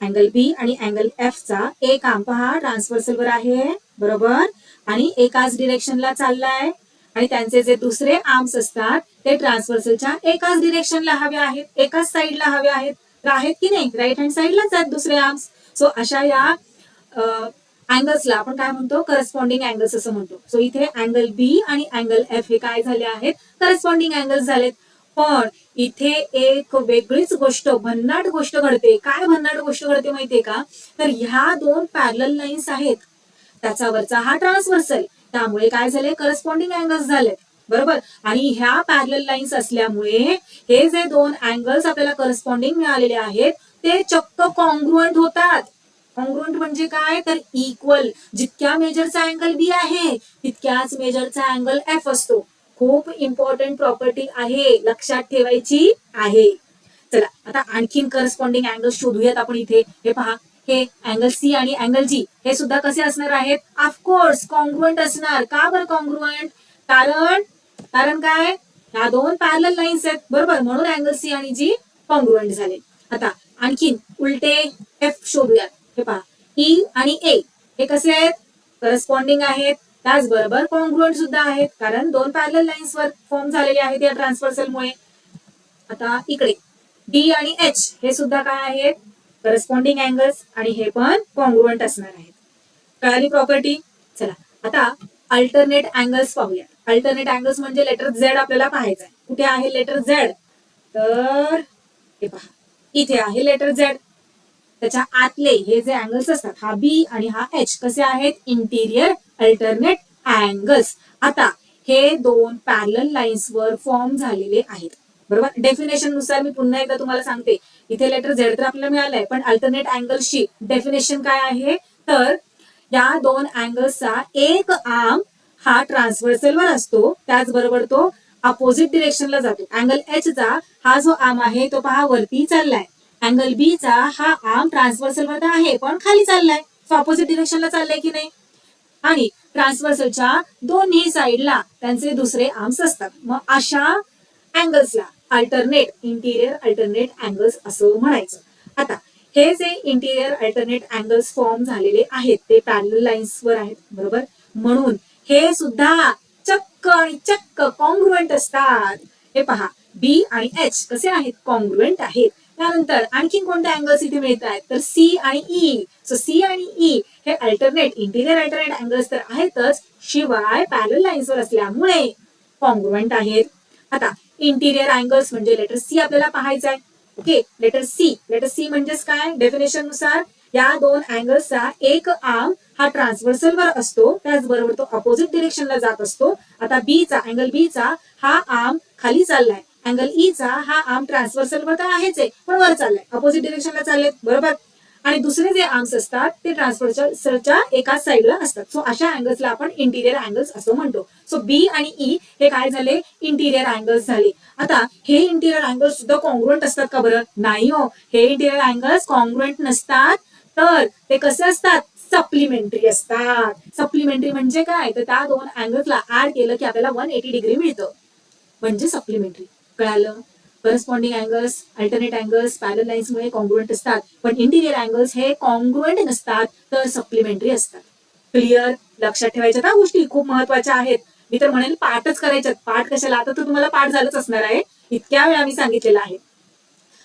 अँगल बी आणि अँगल एफ चा एक आर्म पहा ट्रान्सव्हर्सलवर आहे, बरोबर, आणि एकाच डिरेक्शनला चाललाय, आणि त्यांचे जे दुसरे आर्म्स असतात ते ट्रान्सव्हर्सलच्या एकाच डिरेक्शनला हवे आहेत, एकाच साईडला हवे आहेत की नाही, राईट हँड साईडलाच आहेत दुसरे आर्म्स. सो अशा या अँगल्सला आपण काय म्हणतो, करस्पॉन्डिंग अँगल्स असं म्हणतो. सो इथे अँगल बी आणि अँगल एफ हे काय झाले आहेत, करस्पॉन्डिंग अँगल्स झालेत. पण इथे एक वेगळीच गोष्ट, भन्नाट गोष्ट घडते. काय भन्नाट गोष्ट घडते माहितीये का, तर ह्या दोन पॅरलल लाईन्स आहेत, त्याच्यावरचा हा ट्रान्सव्हर्सल, त्यामुळे काय झाले, करस्पॉन्डिंग अँगल्स झालेत. बरोबर. आणि ह्या पॅरलल लाईन्स असल्यामुळे हे जे दोन अँगल्स आपल्याला करस्पॉन्डिंग मिळालेले आहेत ते चक्क कॉन्ग्रुएंट होतात. कॉन्ग्रुएंट म्हणजे काय, तर इक्वल. जितक्या मेजरचा अँगल बी आहे तितक्याच मेजरचा अँगल एफ असतो. खूप इम्पॉर्टंट प्रॉपर्टी आहे, लक्षात ठेवायची आहे. चला आता आणखीन करस्पॉन्डिंग अँगल शोधूयात आपण इथे. हे पहा, हे अँगल सी आणि अँगल जी हे सुद्धा कसे असणार आहेत, ऑफकोर्स कॉन्ग्रुएंट असणार. का बरं कॉन्ग्रुएंट, कारण कारण काय, ह्या दोन पॅरलल लाईन्स आहेत, बरोबर, म्हणून अँगल सी आणि जी कॉन्ग्रुएंट झाले. आता आणखीन उलटे एफ शोधूयात. हे पहा, ई आणि ए हे कसे आहेत, करस्पॉन्डिंग आहेत, त्याचबरोबर कॉन्ग्रुएंट सुद्धा आहेत, कारण दोन पॅरलल लाईन्स वर फॉर्म झालेले आहेत या ट्रान्सव्हर्सलमुळे. आता इकडे डी आणि एच हे सुद्धा काय आहेत, करस्पॉन्डिंग अँगल्स, आणि हे पण कॉन्ग्रुएंट असणार आहेत. कळाली प्रॉपर्टी. चला आता अल्टरनेट अँगल्स पाहूया. अल्टरनेट अँगल्स म्हणजे लेटर झेड आपल्याला पाहायचं आहे. कुठे आहे लेटर झेड, तर हे पहा इथे आहे लेटर झेड. त्याच्या आतले हे जे अँगल्स असतात, हा बी आणि हा एच कसे आहेत, इंटिरियर अल्टरनेट अँगल्स. आता हे दोन पॅरलल लाईन्स वर फॉर्म झालेले आहेत. बरोबर. डेफिनेशन नुसार मी पुन्हा एकदा तुम्हाला सांगते. इथे लेटर झेड तर आपल्याला मिळालंय, पण अल्टरनेट अँगल्सची डेफिनेशन काय आहे, तर या दोन अँगल्सचा एक आर्म हा ट्रान्सव्हर्सल वर असतो, त्याचबरोबर तो अपोजिट डिरेक्शनला जातो. अँगल एच चा हा जो आर्म आहे तो पहा वरती चाललाय. अँगल बी चा हा आर्म ट्रान्सव्हर्सल वर आहे पण खाली चाललाय. तो अपोजिट डिरेक्शनला चाललाय की नाही. आणि ट्रान्सव्हर्सलच्या दोन्ही साईडला त्यांचे दुसरे आर्म्स असतात. मग अशा अँगल्सला अल्टरनेट, इंटिरियर अल्टरनेट अँगल्स असं म्हणायचं. आता हे जे इंटिरियर अल्टरनेट अँगल्स फॉर्म झालेले आहेत ते पॅरलल लाईन्स वर आहेत, बरोबर, म्हणून हे सुद्धा चक्क आणि चक्क कॉन्ग्रुएंट असतात. हे पहा, बी आणि एच कसे आहेत, कॉन्ग्रुएंट आहेत. त्यानंतर आणखीन कोणते अँगल्स इथे मिळत आहेत, तर सी आणि ई. सो सी आणि ई हे अल्टरनेट, इंटिरियर अल्टरनेट अँगल्स तर आहेतच, शिवाय पॅरलल लाईन्स वर असल्यामुळे कॉन्ग्रुएंट आहेत. आता इंटिरियर अँगल्स म्हणजे लेटर सी आपल्याला पाहायचं आहे. ओके, लेटर सी म्हणजेच काय, डेफिनेशन नुसार या दोन अँगल्सचा एक आर्म हा ट्रान्सव्हर्सल वर असतो, त्याचबरोबर तो अपोजिट डिरेक्शनला जात असतो. आता अँगल बी चा हा आर्म खाली चाललाय, अँगल ई चा हा आर्म ट्रान्सव्हर्सल वर तर आहेच आहे पण वर चाललाय, अपोजिट डिरेक्शनला चाललेत, बरोबर. आणि दुसरे जे आर्म्स असतात ते ट्रान्सव्हर्सलच्या एकाच साईडला असतात. सो अशा अँगल्सला आपण इंटिरियर अँगल्स असं म्हणतो. सो बी आणि ई हे काय झाले, इंटिरियर अँगल्स झाले. आता हे इंटिरियर अँगल्स सुद्धा कॉन्ग्रुएंट असतात का बरं, नाही हो, हे इंटिरियर अँगल्स कॉन्ग्रुएंट नसतात, तर ते कसे असतात, सप्लिमेंटरी असतात. सप्लिमेंटरी म्हणजे काय, तर त्या दोन अँगल्सला ऍड केलं की आपल्याला 180 डिग्री मिळतं, म्हणजे सप्लिमेंटरी. कळालं. Corresponding angles, alternate angles parallel lines मुळे कॉन्ग्रुएंट असतात, पण इंटिरियर अँगल्स हे कॉन्ग्रुएंट नसतात तर सप्लिमेंटरी असतात. क्लिअर. लक्षात ठेवायच्या त्या गोष्टी खूप महत्वाच्या आहेत. मी तर म्हणेन पाठच करायच्यात. पाठ कशाला, आता तर तुम्हाला पाठ झालंच असणार आहे, इतक्या वेळा मी सांगितलेलं आहे.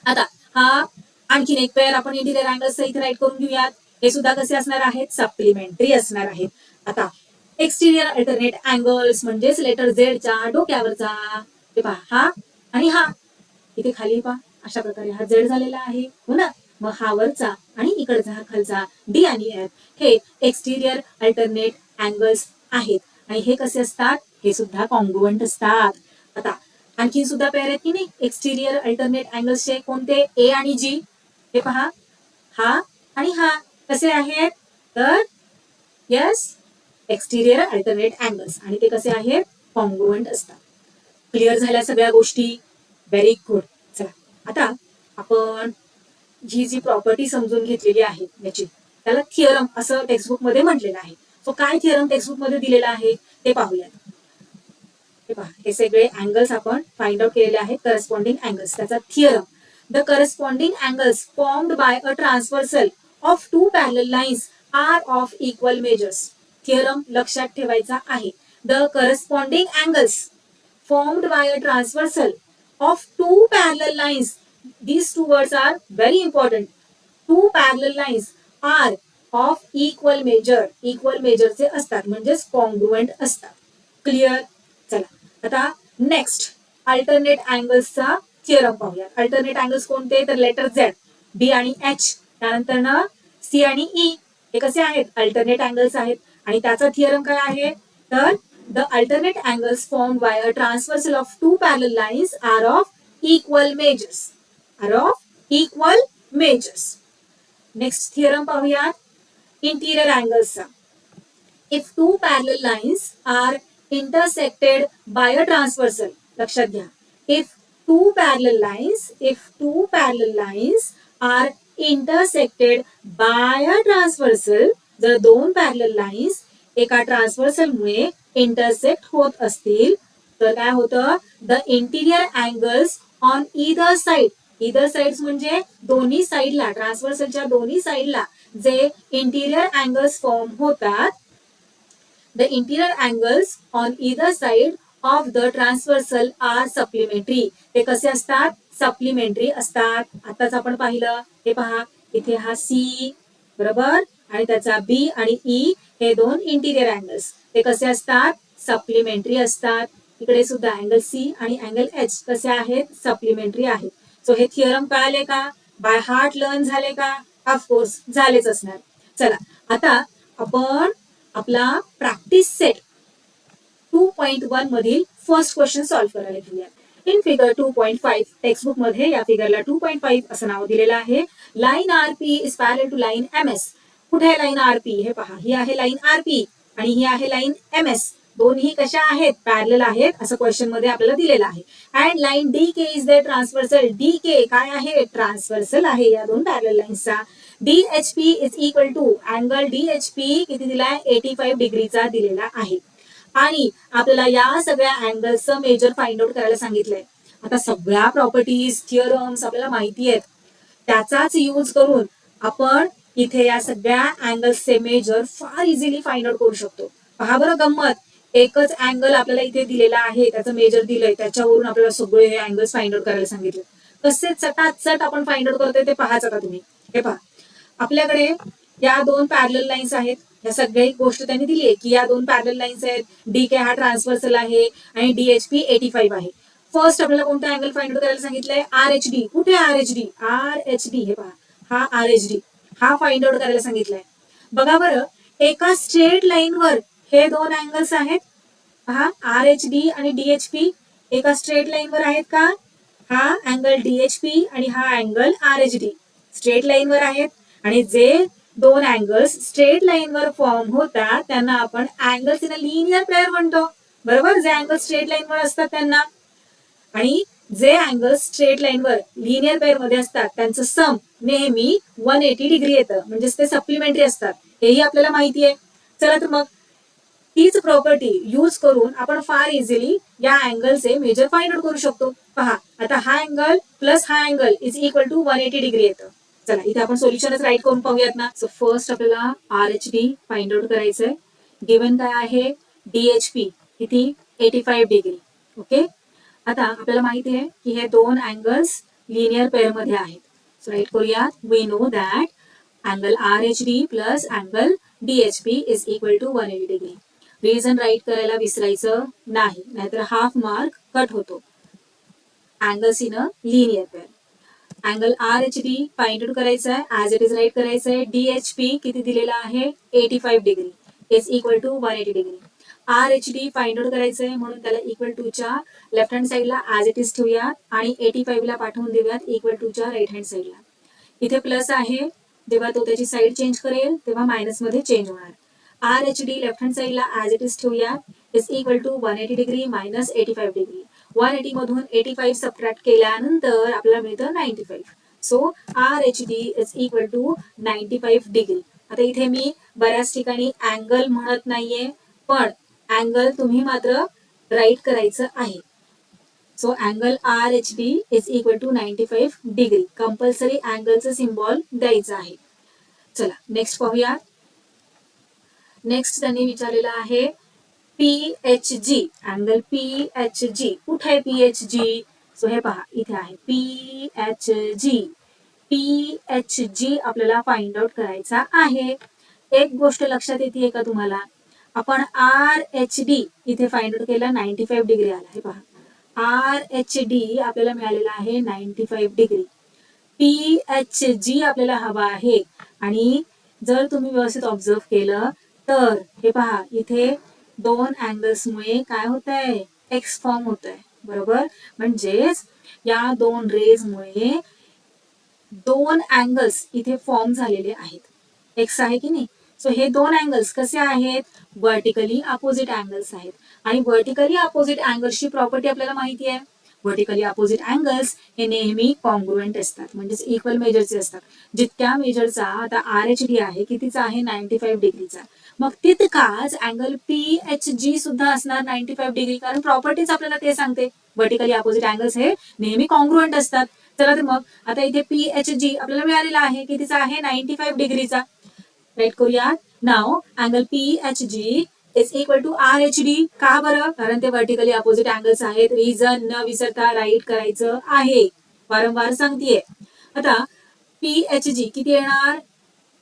आता हा आणखीन एक पेअर आपण इंटिरियर अँगल्स इथे राईट करून घेऊयात. हे सुद्धा कसे असणार आहेत, सप्लिमेंटरी असणार आहेत. आता एक्सटिरियर अल्टरनेट अँगल्स म्हणजेच लेटर झेडच्या डोक्यावरचा, ते पहा हा आणि हा, इथे खाली पहा अशा प्रकारे हा झेड झालेला आहे, हो ना. मग हा वरचा आणि इकडचा हा खालचा डी आणि एफ हे एक्सटिरियर अल्टरनेट अँगल्स आहेत. आणि हे कसे असतात, हे सुद्धा कॉन्ग्रुएंट असतात. आता आणखी सुद्धा पेअर आहेत की नाही एक्सटिरियर अल्टरनेट अँगल्सचे, कोणते, ए आणि जी. हे पहा हा आणि हा कसे आहेत, तर यस, एक्सटिरियर अल्टरनेट अँगल्स, आणि ते कसे आहेत, कॉन्ग्रुएंट असतात. क्लिअर झाल्या सगळ्या गोष्टी. Very good. चला आता आपण ही जी प्रॉपर्टी समजून घेतलेली आहे याची, त्याला थिअरम असं टेक्स्टबुक मध्ये म्हटलेलं आहे. सो काय थिअरम टेक्स्टबुक मध्ये दिलेलं आहे ते पाहूयात. हे पहा, हे सगळे अँगल्स आपण फाइंड आउट केलेले आहेत, करस्पॉन्डिंग अँगल्स. त्याचा theorem, the corresponding angles formed by a transversal of two parallel lines are of equal measures. Theorem लक्षात ठेवायचा आहे. The corresponding angles formed by a transversal of two parallel lines. These two words are very important. Two parallel lines are of equal मेजरचे असतात म्हणजेच congruent असतात. Clear? चला आता next alternate अँगल्सचा थिअरम पाहूया. अल्टरनेट अँगल्स कोणते? तर लेटर झेड, बी आणि एच, त्यानंतर ना सी आणि ई, हे कसे आहेत? अल्टरनेट अँगल्स आहेत. आणि त्याचा थिअरम काय आहे? तर the alternate angles form by a transversal of two parallel lines are of equal measures. Next theorem पाहूयात इंटिरियर अँगल्सचा. If two parallel lines are intersected by a transversal, लक्षात घ्या, if two parallel lines are intersected by a transversal, जर दोन parallel lines एका transversal मुळे intersect होत असतील तर काय होतं? The interior angles on either sides म्हणजे दोन्ही साइडला, ट्रान्सव्हर्सलच्या दोन्ही साइडला जे इंटिरियर अँगल्स फॉर्म होतात, the interior angles on either side of the transversal are supplementary. ते कसे असतात? सप्लिमेंटरी असतात. आताच आपण पाहिलं, हे पहा इथे हा सी बरोबर आणि त्याचा बी आणि ई हे दोन इंटिरियर अँगल्स ते कसे असतात? सप्लिमेंटरी असतात. इकडे सुद्धा अँगल सी आणि अँगल एच कसे आहेत? सप्लिमेंटरी आहेत. सो हे थिअरम कळाले का? बाय हार्ट लर्न झाले का? ऑफकोर्स झालेच असणार. चला आता आपण आपला प्रॅक्टिस सेट 2.1 मधील फर्स्ट क्वेश्चन सॉल्व्ह करायला घेऊया. इन फिगर 2.5 टेक्स्टबुक मध्ये या फिगरला 2.5 असं नाव दिलेलं आहे. Line R P is parallel to line M S. कुठे आहे लाईन आर पी? हे पहा, ही आहे लाईन आर पी आणि ही आहे लाईन एम एस. दोन्ही कशा आहेत? पॅरल आहेत असं क्वेश्चन मध्ये आपल्याला दिलेलं आहे. And line D K is the transversal. D K काय आहे? ट्रान्सव्हर्सल आहे या दोन पॅरल लाईन्सचा. DHP is equal to angle DHP किती दिलाय? 85 डिग्रीचा दिलेला आहे. आणि आपल्याला या सगळ्या अँगल्सचं मेजर फाइंड आउट करायला सांगितलंय. आता सगळ्या प्रॉपर्टीज थिअरम्स आपल्याला माहिती आहेत, त्याचाच यूज करून आपण इथे या सगळ्या अँगल्सचे मेजर फार इझिली फाइंड आउट करू शकतो. पहा बरं गंमत, एकच अँगल आपल्याला इथे दिलेला आहे, त्याचं मेजर दिलंय, त्याच्यावरून आपल्याला सगळे हे अँगल्स फाइंड आउट करायला सांगितले. कसे चटाचट आपण फाइंड आउट करतोय ते पहाच आता तुम्ही. हे पहा, आपल्याकडे या दोन पॅरलल लाईन्स आहेत. या सगळी गोष्ट त्यांनी दिली आहे की या दोन पॅरलल लाईन्स आहेत. डी के हा ट्रान्सव्हर्सल आहे आणि DHP 85 आहे. फर्स्ट आपल्याला कोणता अँगल फाइंड आउट करायला सांगितलंय? RHD. कुठे RHD? RHD हे पहा, हा RHD हा फाइंड आउट करायला सांगितलंय. बघा बरं, एका स्ट्रेट लाईनवर हे दोन अँगल्स आहेत. पहा, RHD आणि DHP एका स्ट्रेट लाईनवर आहेत का? हा अँगल DHP आणि हा अँगल RHD स्ट्रेट लाईनवर आहेत. आणि जे दोन अँगल्स स्ट्रेट लाईनवर फॉर्म होतात त्यांना आपण angles in a linear pair म्हणतो. बरोबर, जे अँगल स्ट्रेट लाईनवर असतात त्यांना. आणि जे अँगल्स स्ट्रेट लाईनवर लिनियर पेअर मध्ये असतात त्यांचं सम नेहमी 180 डिग्री येतं, म्हणजेच ते सप्लिमेंटरी असतात. हेही आपल्याला माहिती आहे. चला तर मग हीच प्रॉपर्टी यूज करून आपण फार इझिली या अँगलचे मेजर फाइंड आउट करू शकतो. पहा, आता हा अँगल प्लस हा angle is equal to 180 degree येतं. चला इथे आपण सोल्युशनच राईट करून पाहूयात ना. सो फर्स्ट आपल्याला RHD फाइंड आउट करायचंय. गिवन काय आहे? DHP किती? 85 डिग्री. ओके, आता आपल्याला माहिती आहे की हे दोन अँगल्स लिनियर पेअर मध्ये आहेत. सो राईट करूयात. We know that angle RHD plus angle DHP is equal to 180 degree. Reason write करायला विसरायचं नाही, नाहीतर हाफ मार्क कट होतो. Angles in a linear pair. Angle RHD find out करायचा आहे, ऍज इट इज राईट करायचं आहे. DHP किती दिलेला आहे? 85 degree is equal to 180 degree. RHD find out करायचं आहे म्हणून त्याला इक्वल टू च्या लेफ्ट हँड साईडला ऍज इट इज ठेवूयात आणि 85 ला पाठवून देऊयात इक्वल टू च्या राईट हँड साईडला. इथे प्लस आहे, जेव्हा तो त्याची साईड चेंज करेल तेव्हा मायनस मध्ये चेंज होणार. RHD लेफ्ट हँड साईडला ऍज इट इज ठेवूयात is equal to 180 degree minus 85 degree. 180 मधून 85 सबट्रॅक्ट केल्यानंतर आपल्याला मिळतं 95. So RHD is equal to 95 degree. आता इथे मी बऱ्याच ठिकाणी अँगल म्हणत नाहीये, पण अँगल तुम्ही मात्र राईट करायचं आहे. So angle RHD is equal to 95 degree. Compulsory अँगलचं सिम्बॉल द्यायचं आहे. चला नेक्स्ट पाहूया. नेक्स्ट त्यांनी विचारलेलं आहे PHG. अँगल PHG कुठे आहे? PHG. सो हे पहा, इथे आहे PHG. PHG आपल्याला फाइंड आउट करायचा आहे. एक गोष्ट लक्षात येते का तुम्हाला, आपण आर एच डी इथे फाइंड आउट केला 95 डिग्री आला. हे पहा, आर एच डी आपल्याला मिळालेला आहे 95 डिग्री. पी एच जी आपल्याला हवा आहे. आणि जर तुम्ही व्यवस्थित ऑब्झर्व केलं तर हे पहा, इथे दोन अँगल्समुळे काय होत आहे, एक्स फॉर्म होत आहे. बरोबर, म्हणजेच या दोन रेजमुळे दोन अँगल्स इथे फॉर्म झालेले आहेत. एक्स आहे की नाही. सो हे दोन अँगल्स कसे आहेत, व्हर्टिकली अपोजिट अँगल्स आहेत. आणि व्हर्टिकली अपोजिट अँगल्सची प्रॉपर्टी आपल्याला माहिती आहे. व्हर्टिकली अपोजिट अँगल्स हे नेहमी कॉन्ग्रुएंट असतात, म्हणजेच इक्वल मेजरचे असतात. जितक्या मेजरचा आता आर एच डी आहे, कितीचा आहे, 95 डिग्रीचा. मग तितकाच अँगल पी एच जी सुद्धा असणार 95 डिग्री, कारण प्रॉपर्टीज आपल्याला ते सांगते. व्हर्टिकली अपोजिट अँगल्स हे नेहमी कॉन्ग्रुएंट असतात. चला तर मग आता इथे पी एच जी आपल्याला मिळालेला आहे, कितीचा आहे, 95 डिग्रीचा. राईट करूया. नाव angle P H G is equal to R H D. का बरं, कारण ते व्हर्टिकली अपोजिट अँगल्स आहेत. रिझन न विसरता राईट करायचं आहे, वारंवार सांगतेय. आता पी एच जी किती येणार,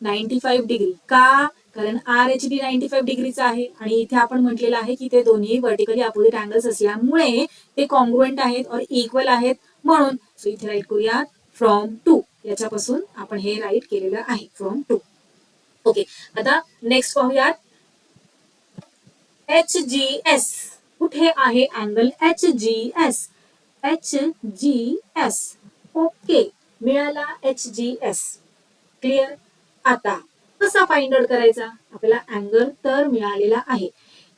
95 डिग्री. का, कारण आर एच डी 95 डिग्रीचा आहे. आणि इथे आपण म्हटलेलं आहे की ते दोन्ही व्हर्टिकली अपोजिट अँगल्स असल्यामुळे ते कॉन्ग्रुएंट आहेत और इक्वल आहेत म्हणून. सो इथे राईट करूया फ्रॉम टू. याच्यापासून आपण हे राईट केलेलं आहे, फ्रॉम टू. ओके, आता नेक्स्ट पाहूयात. H G S. कुठे आहे angle H G S, H G S. Okay, मिळाला एच जी एस. क्लिअर. आता कसा फाइंड आउट करायचा, आपल्याला अँगल तर मिळालेला आहे.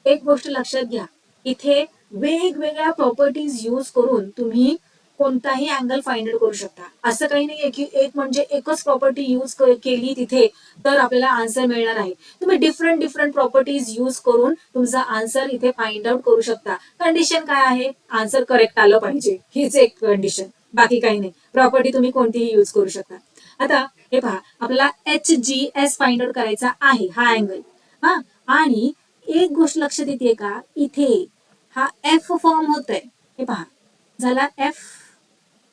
एक गोष्ट लक्षात घ्या, इथे वेगवेगळ्या प्रॉपर्टीज यूज करून तुम्ही कोणताही अँगल फाइंड आउट करू शकता. असं काही नाहीये की एक म्हणजे एकच प्रॉपर्टी यूज केली तिथे तर आपल्याला आन्सर मिळणार आहे. तुम्ही डिफरंट डिफरंट प्रॉपर्टीज यूज करून तुमचा आन्सर इथे फाइंड आउट करू शकता. कंडिशन काय आहे, आन्सर करेक्ट आलं पाहिजे, हीच एक कंडिशन, बाकी काही नाही. प्रॉपर्टी तुम्ही कोणतीही यूज करू शकता. आता हे पहा, आपल्याला H G S find out करायचा आहे, हा अँगल. हा, आणि एक गोष्ट लक्षात येते का, इथे हा एफ फॉर्म होतोय. हे पहा, झाला एफ,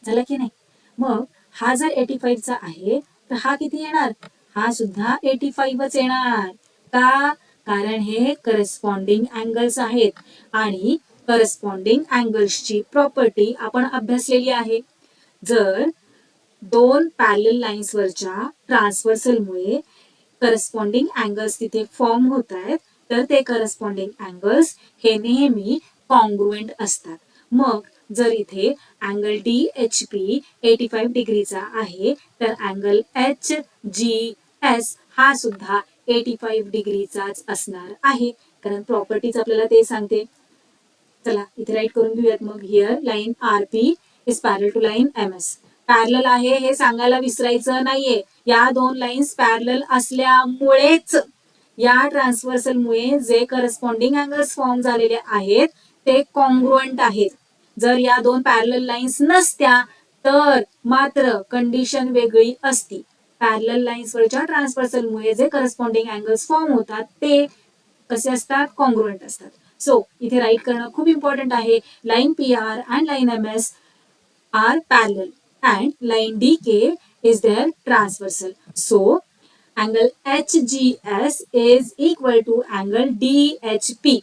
झाला की नाही. मग हा जर 85 चा आहे तर हा किती येणार, हा सुद्धा 85च येणार. का, कारण हे करस्पॉन्डिंग अँगल्स आहेत आणि करस्पॉन्डिंग अँगल्सची प्रॉपर्टी आपण अभ्यासलेली आहे. जर दोन पॅरलल लाईन्स वरच्या ट्रान्सव्हर्सलमुळे करस्पॉन्डिंग अँगल्स तिथे फॉर्म होत आहेत तर ते करस्पॉन्डिंग अँगल्स हे नेहमी कॉन्ग्रुएंट असतात. मग जर इथे अँगल डी एच पी 85 डिग्रीचा आहे तर अँगल एच जी एस हा सुद्धा 85 डिग्रीचाच असणार आहे, कारण प्रॉपर्टीज आपल्याला ते सांगते. चला इथे राईट करून घेऊयात. मग here line R P is parallel to line M S. Parallel आहे हे सांगायला विसरायचं नाहीये. या दोन लाईन्स पॅरलल असल्यामुळेच या ट्रान्सव्हर्सलमुळे जे करस्पॉन्डिंग अँगल्स फॉर्म झालेले आहेत ते कॉन्ग्रुएंट आहेत. जर या दोन पॅरलल लाईन्स नसत्या तर मात्र कंडिशन वेगळी असती. पॅरलल लाईन्स वरच्या ट्रान्सव्हर्सलमुळे जे करस्पॉन्डिंग अँगल्स फॉर्म होतात ते कसे असतात, कॉन्ग्रुएंट असतात. सो इथे राईट करणं खूप इम्पॉर्टंट आहे. Line P R and line M S are parallel and line DK is their transversal. So angle HGS is equal to angle DHP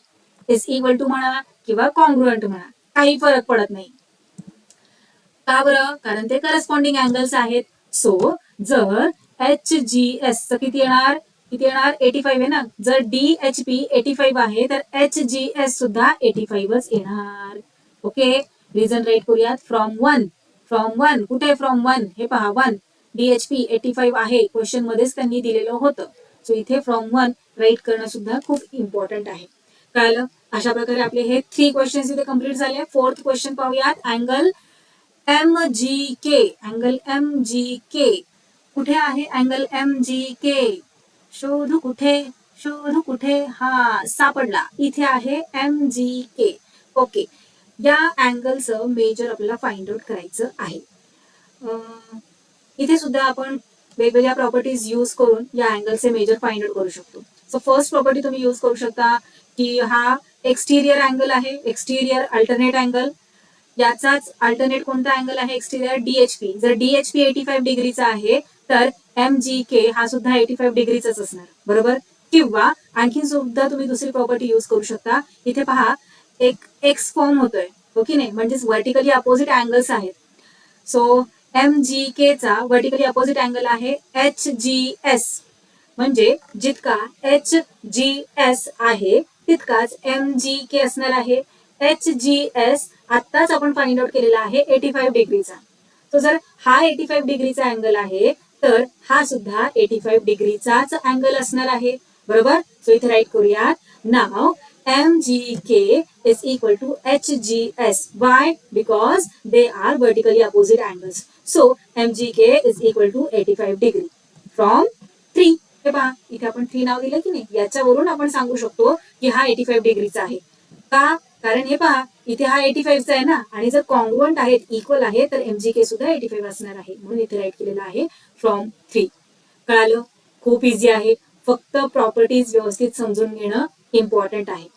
is equal to म्हणा किंवा congruent म्हणा, काही फरक पडत नाही. का बरं, कारण ते करस्पॉन्डिंग अँगल्स आहेत. सो जर HGS च किती येणार, 85 आहे ना. जर DHP 85 आहे तर HGS सुद्धा 85च येणार. ओके, रिझन राईट करूयात. फ्रॉम वन कुठे, फ्रॉम वन. हे पहा 1 DHP 85 आहे, क्वेश्चन मध्येच त्यांनी दिलेलं होतं. सो इथे फ्रॉम 1 राईट करणं सुद्धा खूप इम्पॉर्टंट आहे. कळलं. अशा प्रकारे आपले हे 3 क्वेश्चन इथे कम्प्लीट झाले. 4th क्वेश्चन पाहूयात. अँगल एम जी के. अँगल एम जी के कुठे आहे, अँगल एम जी के शोधू कुठे, हा सापडला. इथे आहे एम जी के. ओके, या अँगलचं मेजर आपल्याला फाइंड आउट करायचं आहे. इथे सुद्धा आपण वेगवेगळ्या प्रॉपर्टीज यूज करून या अँगलचे मेजर फाइंड आउट करू शकतो. सो फर्स्ट प्रॉपर्टी तुम्ही यूज करू शकता की हा एक्सटिरियर अँगल आहे, एक्सटिरियर अल्टरनेट अँगल. याचाच अल्टरनेट कोणता अँगल आहे, एक्सटिरियर DHP. जर DHP 85 डिग्रीचा आहे तर MGK हा सुद्धा 85 डिग्रीचाच असणार, बरोबर. किंवा आणखीन सुद्धा तुम्ही दुसरी प्रॉपर्टी यूज करू शकता. इथे पहा एक एक्स फॉर्म होतोय, हो की नाही, म्हणजेच व्हर्टिकली अपोजिट अँगल्स आहेत. सो MGK चा व्हर्टिकली अपोजिट अँगल आहे HGS, म्हणजे जितका HGS आहे तितकाच MGK असणार आहे. HGS आत्ताच आपण फाइंड आउट केलेला आहे 85 डिग्रीचा. तो जर हा 85 डिग्रीचा अँगल आहे तर हा सुद्धा 85 डिग्रीचाच अँगल असणार आहे, बरोबर. सो इथे राईट करूयात. नाव MGK is equal to HGS. Why? Because they are vertically opposite angles. So MGK is equal to 85 degree from 3. हे पहा इथे आपण 3 नाव दिलं की नाही, याच्यावरून आपण सांगू शकतो की हा 85 डिग्रीचा आहे. का? कारण हे पहा इथे हा 85 चा आहे ना, आणि जर कॉन्ग्रुएंट आहेत, इक्वल आहे, तर MGK सुद्धा 85 असणार आहे, म्हणून इथे राईट केलेलं आहे फ्रॉम 3. कळालं? खूप इझी आहे, फक्त प्रॉपर्टीज व्यवस्थित समजून घेणं इम्पॉर्टंट आहे.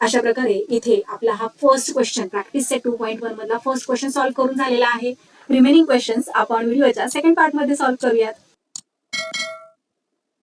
अशा प्रकारे इथे आपला हा फर्स्ट क्वेश्चन, प्रॅक्टिस सेट 2.1 मधला फर्स्ट क्वेश्चन सॉल्व्ह करून झालेला आहे. रिमेनिंग क्वेश्चन्स आपण व्हिडिओच्या सेकंड पार्ट मध्ये सॉल्व्ह करूयात.